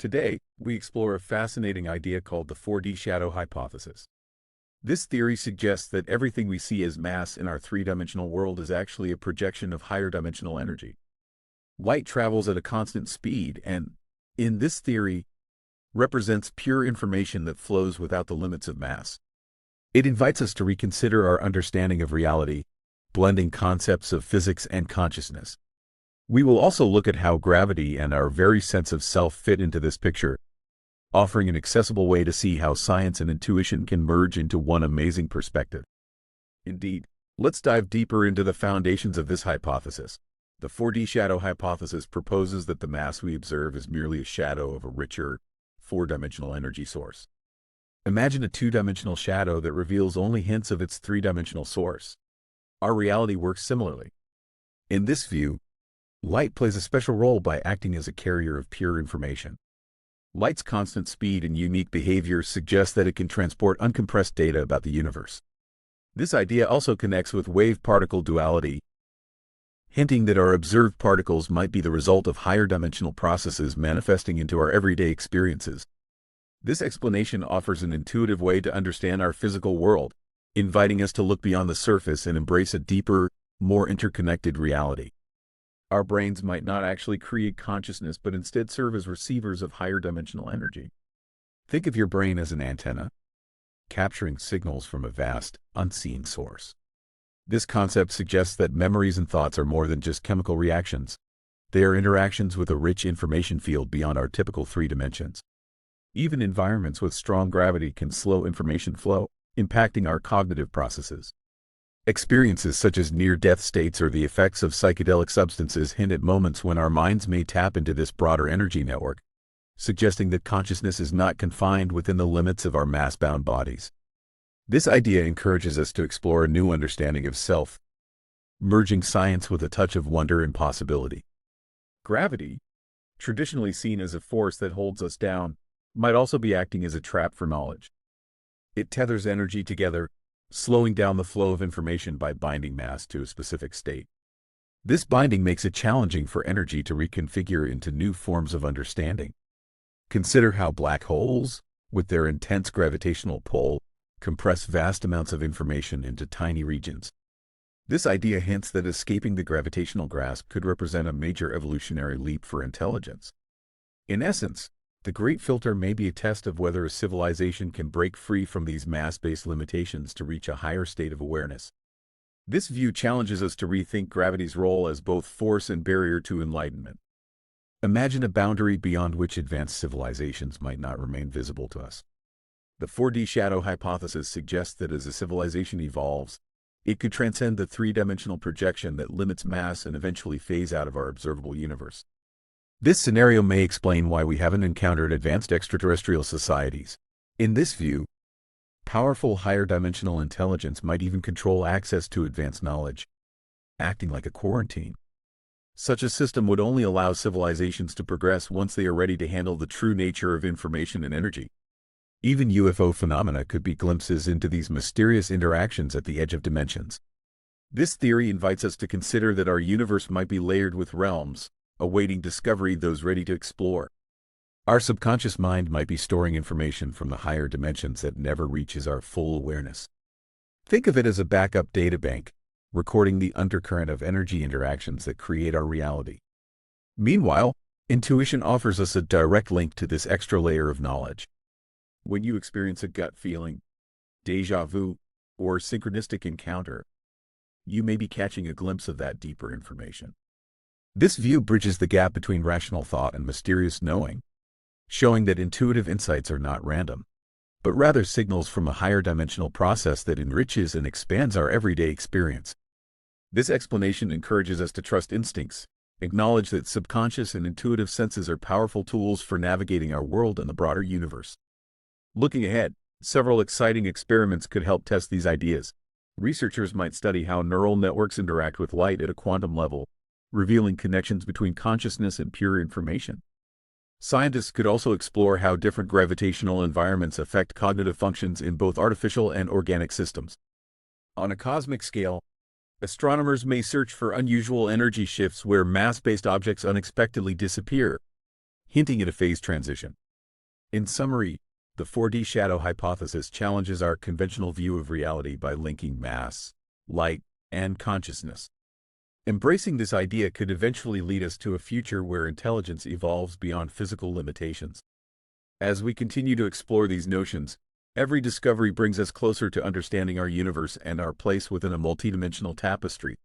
Today, we explore a fascinating idea called the 4D shadow hypothesis. This theory suggests that everything we see as mass in our three-dimensional world is actually a projection of higher dimensional energy. Light travels at a constant speed and, in this theory, represents pure information that flows without the limits of mass. It invites us to reconsider our understanding of reality, blending concepts of physics and consciousness. We will also look at how gravity and our very sense of self fit into this picture, offering an accessible way to see how science and intuition can merge into one amazing perspective. Indeed, let's dive deeper into the foundations of this hypothesis. The 4D shadow hypothesis proposes that the mass we observe is merely a shadow of a richer, four-dimensional energy source. Imagine a two-dimensional shadow that reveals only hints of its three-dimensional source. Our reality works similarly. In this view, light plays a special role by acting as a carrier of pure information. Light's constant speed and unique behavior suggest that it can transport uncompressed data about the universe. This idea also connects with wave-particle duality, hinting that our observed particles might be the result of higher dimensional processes manifesting into our everyday experiences. This explanation offers an intuitive way to understand our physical world, inviting us to look beyond the surface and embrace a deeper, more interconnected reality. Our brains might not actually create consciousness, but instead serve as receivers of higher dimensional energy. Think of your brain as an antenna, capturing signals from a vast, unseen source. This concept suggests that memories and thoughts are more than just chemical reactions. They are interactions with a rich information field beyond our typical three dimensions. Even environments with strong gravity can slow information flow, impacting our cognitive processes. Experiences such as near-death states or the effects of psychedelic substances hint at moments when our minds may tap into this broader energy network, suggesting that consciousness is not confined within the limits of our mass-bound bodies. This idea encourages us to explore a new understanding of self, merging science with a touch of wonder and possibility. Gravity, traditionally seen as a force that holds us down, might also be acting as a trap for knowledge. It tethers energy together, slowing down the flow of information by binding mass to a specific state. This binding makes it challenging for energy to reconfigure into new forms of understanding. Consider how black holes, with their intense gravitational pull, compress vast amounts of information into tiny regions. This idea hints that escaping the gravitational grasp could represent a major evolutionary leap for intelligence. In essence, the Great Filter may be a test of whether a civilization can break free from these mass-based limitations to reach a higher state of awareness. This view challenges us to rethink gravity's role as both force and barrier to enlightenment. Imagine a boundary beyond which advanced civilizations might not remain visible to us. The 4D shadow hypothesis suggests that as a civilization evolves, it could transcend the three-dimensional projection that limits mass and eventually phase out of our observable universe. This scenario may explain why we haven't encountered advanced extraterrestrial societies. In this view, powerful higher-dimensional intelligence might even control access to advanced knowledge, acting like a quarantine. Such a system would only allow civilizations to progress once they are ready to handle the true nature of information and energy. Even UFO phenomena could be glimpses into these mysterious interactions at the edge of dimensions. This theory invites us to consider that our universe might be layered with realms, awaiting discovery, those ready to explore. Our subconscious mind might be storing information from the higher dimensions that never reaches our full awareness. Think of it as a backup databank, recording the undercurrent of energy interactions that create our reality. Meanwhile, intuition offers us a direct link to this extra layer of knowledge. When you experience a gut feeling, déjà vu, or synchronistic encounter, you may be catching a glimpse of that deeper information. This view bridges the gap between rational thought and mysterious knowing, showing that intuitive insights are not random, but rather signals from a higher dimensional process that enriches and expands our everyday experience. This explanation encourages us to trust instincts, acknowledge that subconscious and intuitive senses are powerful tools for navigating our world and the broader universe. Looking ahead, several exciting experiments could help test these ideas. Researchers might study how neural networks interact with light at a quantum level, revealing connections between consciousness and pure information. Scientists could also explore how different gravitational environments affect cognitive functions in both artificial and organic systems. On a cosmic scale, astronomers may search for unusual energy shifts where mass-based objects unexpectedly disappear, hinting at a phase transition. In summary, the 4D shadow hypothesis challenges our conventional view of reality by linking mass, light, and consciousness. Embracing this idea could eventually lead us to a future where intelligence evolves beyond physical limitations. As we continue to explore these notions, every discovery brings us closer to understanding our universe and our place within a multidimensional tapestry.